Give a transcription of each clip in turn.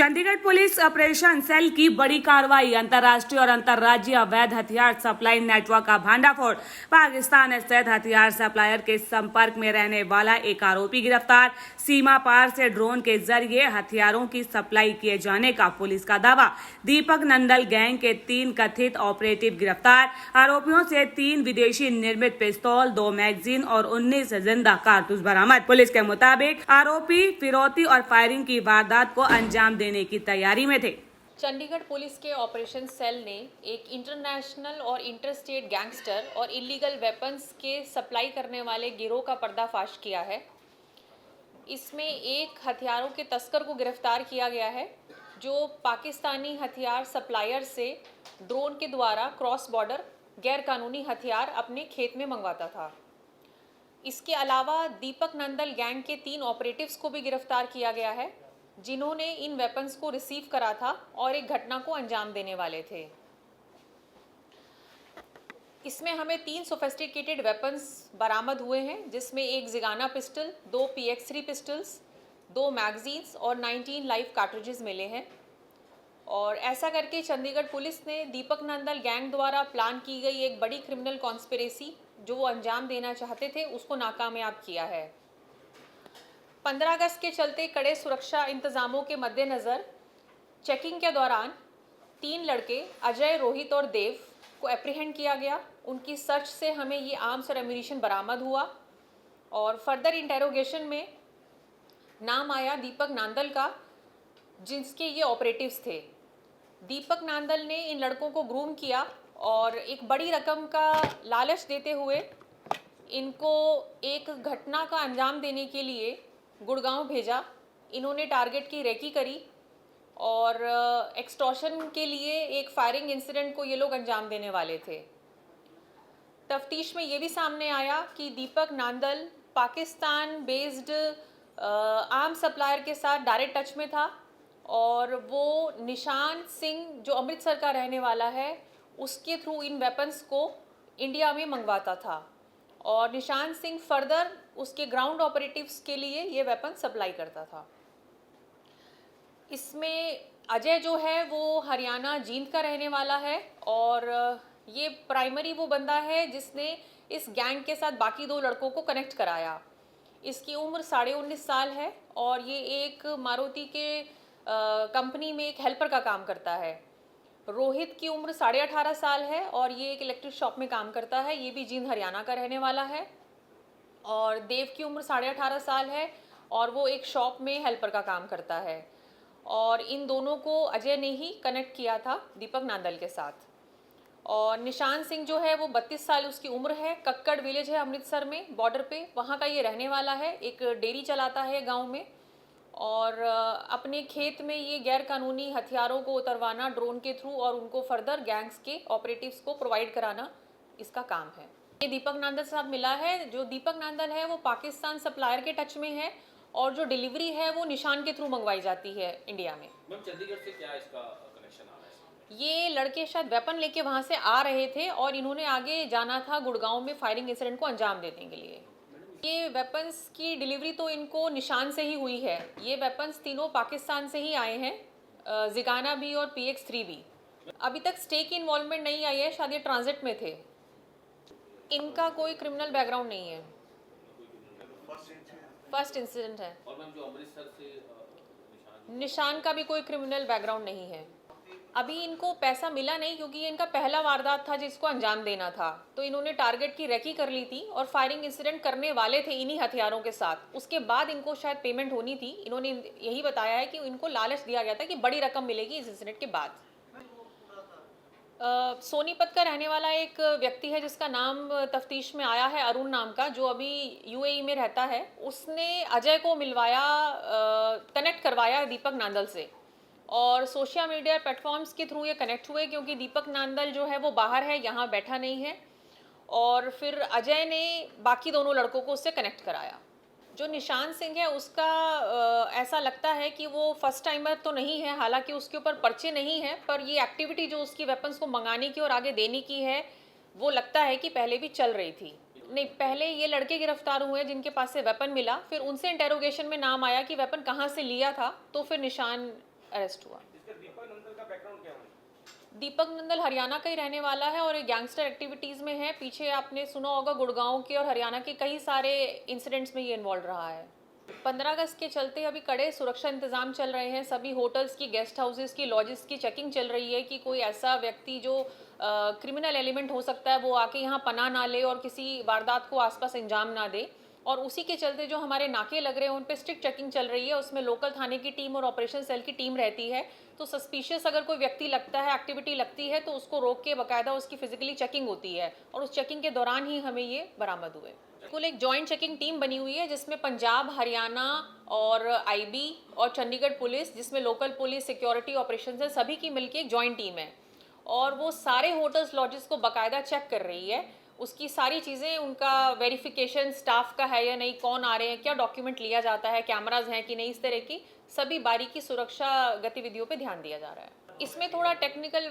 Chandigarh police operation cell की बड़ी कार्रवाई। अंतर्राष्ट्रीय और अंतर्राज्यीय अवैध हथियार सप्लाई नेटवर्क का भांडाफोड़। पाकिस्तान स्थित हथियार सप्लायर के संपर्क में रहने वाला एक आरोपी गिरफ्तार। सीमा पार से ड्रोन के जरिए हथियारों की सप्लाई किए जाने का पुलिस का दावा। दीपक नंदल गैंग के 3 कथित ऑपरेटिव गिरफ्तार। आरोपियों से 3 विदेशी निर्मित पिस्तौल, 2 मैगजीन और 19 जिंदा कारतूस बरामद। पुलिस के मुताबिक आरोपी फिरौती और फायरिंग की वारदात को अंजाम देने की तैयारी में थे। चंडीगढ़ पुलिस के ऑपरेशन सेल ने एक इंटरनेशनल और इंटरस्टेट गैंगस्टर और इलीगल वेपन्स के सप्लाई करने वाले गिरोह का पर्दाफाश किया है। इसमें एक हथियारों के तस्कर को गिरफ्तार किया गया है जो पाकिस्तानी हथियार सप्लायर से ड्रोन के द्वारा क्रॉस बॉर्डर गैरकानूनी हथियार अपने खेत में मंगवाता था। इसके अलावा दीपक नंदल गैंग के 3 ऑपरेटिव्स को भी गिरफ्तार किया गया है जिन्होंने इन वेपन्स को रिसीव करा था और एक घटना को अंजाम देने वाले थे। इसमें हमें 3 सोफिस्टिकेटेड वेपन्स बरामद हुए हैं जिसमें एक Zigana pistol, 2 PX3 pistols, 2 magazines और 19 लाइव कार्ट्रिजेस मिले हैं। और ऐसा करके चंडीगढ़ पुलिस ने दीपक नंदल गैंग द्वारा प्लान की गई एक बड़ी क्रिमिनल कॉन्स्पिरेसी जो वो अंजाम देना चाहते थे उसको नाकामयाब किया है। 15 अगस्त के चलते कड़े सुरक्षा इंतजामों के मद्देनज़र चेकिंग के दौरान 3 लड़के अजय, रोहित और देव को एप्रीहेंड किया गया। उनकी सर्च से हमें ये आर्म्स और एम्यूनिशन बरामद हुआ और फर्दर इंटेरोगेशन में नाम आया दीपक नांदल का जिसके ये ऑपरेटिव्स थे। दीपक नांदल ने इन लड़कों को ग्रूम किया और एक बड़ी रकम का लालच देते हुए इनको एक घटना का अंजाम देने के लिए गुड़गांव भेजा। इन्होंने टारगेट की रेकी करी और एक्सटॉर्शन के लिए एक फायरिंग इंसिडेंट को ये लोग अंजाम देने वाले थे। तफ्तीश में ये भी सामने आया कि Deepak Nandal Pakistan based arm supplier के साथ डायरेक्ट टच में था और वो निशान सिंह जो अमृतसर का रहने वाला है उसके थ्रू इन वेपन्स को इंडिया में मंगवाता था और निशान सिंह फर्दर उसके ग्राउंड ऑपरेटिव्स के लिए ये वेपन सप्लाई करता था। इसमें अजय जो है वो हरियाणा जींद का रहने वाला है और ये प्राइमरी वो बंदा है जिसने इस गैंग के साथ बाकी 2 लड़कों को कनेक्ट कराया। इसकी उम्र 19.5 साल है और ये एक मारुति के कंपनी में एक हेल्पर का काम करता है। रोहित की उम्र 18.5 साल है और ये एक इलेक्ट्रिक शॉप में काम करता है। ये भी जींद हरियाणा का रहने वाला है। और देव की उम्र 18.5 साल है और वो एक शॉप में हेल्पर का काम करता है। और इन दोनों को अजय ने ही कनेक्ट किया था दीपक नांदल के साथ। और निशान सिंह जो है वो 32 साल उसकी उम्र है। कक्कड़ विलेज है अमृतसर में बॉर्डर पे, वहाँ का ये रहने वाला है। एक डेयरी चलाता है गांव में और अपने खेत में ये गैर कानूनी हथियारों को उतरवाना ड्रोन के थ्रू और उनको फर्दर गैंग्स के ऑपरेटिव्स को प्रोवाइड कराना इसका काम है। ये दीपक नांदल से साथ मिला है। जो दीपक नांदल है वो पाकिस्तान सप्लायर के टच में है और जो डिलीवरी है वो निशान के थ्रू मंगवाई जाती है इंडिया में। मैम चंडीगढ़ से क्या इसका कनेक्शन आ रहा है? ये लड़के शायद वेपन लेके वहाँ से आ रहे थे और इन्होंने आगे जाना था गुड़गांव में फायरिंग इंसिडेंट को अंजाम देने के लिए। ये वेपन्स की डिलीवरी तो इनको निशान से ही हुई है। ये वेपन्स तीनों पाकिस्तान से ही आए हैं, जिगाना भी और PX3 भी। अभी तक स्टेक की इन्वॉल्वमेंट नहीं आई है, शायद ये ट्रांजिट में थे। इनका कोई क्रिमिनल बैकग्राउंड नहीं है, फर्स्ट इंसिडेंट है। और मैम जो अमृतसर से निशान का भी कोई क्रिमिनल बैकग्राउंड नहीं है। अभी इनको पैसा मिला नहीं क्योंकि ये इनका पहला वारदात था जिसको अंजाम देना था, तो इन्होंने टारगेट की रेकी कर ली थी और फायरिंग इंसिडेंट करने वाले थे इन्हीं हथियारों के साथ। उसके बाद इनको शायद पेमेंट होनी थी। इन्होंने यही बताया है कि इनको लालच दिया गया था कि बड़ी रकम मिलेगी इस इंसिडेंट के बाद। सोनीपत का रहने वाला एक व्यक्ति है जिसका नाम तफ्तीश में आया है, अरुण नाम का, जो अभी UAE में रहता है। उसने अजय को मिलवाया, कनेक्ट करवाया दीपक नांदल से और सोशल मीडिया प्लेटफॉर्म्स के थ्रू ये कनेक्ट हुए क्योंकि दीपक नांदल जो है वो बाहर है, यहाँ बैठा नहीं है। और फिर अजय ने बाकी दोनों लड़कों को उससे कनेक्ट कराया। जो निशान सिंह है उसका ऐसा लगता है कि वो फर्स्ट टाइमर तो नहीं है, हालांकि उसके ऊपर पर्चे नहीं है, पर ये एक्टिविटी जो उसकी वेपन्स को मंगाने की और आगे देने की है वो लगता है कि पहले भी चल रही थी। नहीं, पहले ये लड़के गिरफ्तार हुए जिनके पास से वेपन मिला, फिर उनसे इंटेरोगेशन में नाम आया कि वेपन कहाँ से लिया था, तो फिर निशान अरेस्ट हुआ। इसका दीपक नंदन का बैकग्राउंड क्या है? दीपक नंदल हरियाणा का ही रहने वाला है और गैंगस्टर एक्टिविटीज़ में है। पीछे आपने सुना होगा गुड़गांव के और हरियाणा के कई सारे इंसिडेंट्स में ये इन्वॉल्व रहा है। 15 अगस्त के चलते अभी कड़े सुरक्षा इंतजाम चल रहे हैं। सभी होटल्स की, गेस्ट हाउसेस की, लॉजेस की चेकिंग चल रही है कि कोई ऐसा व्यक्ति जो क्रिमिनल एलिमेंट हो सकता है वो आके यहाँ पनाह ना ले और किसी वारदात को आसपास अंजाम ना दे। और उसी के चलते जो हमारे नाके लग रहे हैं उन पे स्ट्रिक्ट चेकिंग चल रही है। उसमें लोकल थाने की टीम और ऑपरेशन सेल की टीम रहती है। तो सस्पिशियस अगर कोई व्यक्ति लगता है, एक्टिविटी लगती है, तो उसको रोक के बाकायदा उसकी फिजिकली चेकिंग होती है और उस चेकिंग के दौरान ही हमें ये बरामद हुए। कुल एक जॉइंट चेकिंग टीम बनी हुई है जिसमें पंजाब, हरियाणा और आईबी और चंडीगढ़ पुलिस, जिसमें लोकल पुलिस, सिक्योरिटी ऑपरेशन है, सभी की मिलकर एक जॉइंट टीम है और वो सारे होटल्स, लॉजेस को बाकायदा चेक कर रही है। उसकी सारी चीज़ें, उनका वेरिफिकेशन स्टाफ का है या नहीं, कौन आ रहे हैं, क्या डॉक्यूमेंट लिया जाता है, कैमराज हैं कि नहीं, इस तरह की सभी बारीकी सुरक्षा गतिविधियों पे ध्यान दिया जा रहा है। इसमें थोड़ा टेक्निकल,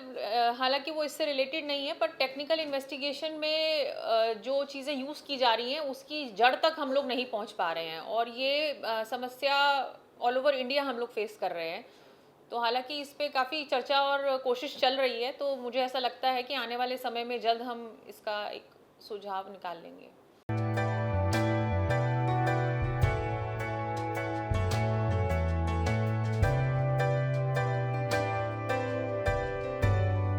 हालांकि वो इससे रिलेटेड नहीं है, पर टेक्निकल इन्वेस्टिगेशन में जो चीज़ें यूज़ की जा रही हैं उसकी जड़ तक हम लोग नहीं पहुंच पा रहे हैं और ये समस्या ऑल ओवर इंडिया हम लोग फेस कर रहे हैं। तो हालांकि इस पे काफ़ी चर्चा और कोशिश चल रही है, तो मुझे ऐसा लगता है कि आने वाले समय में जल्द हम इसका एक सुझाव निकाल लेंगे।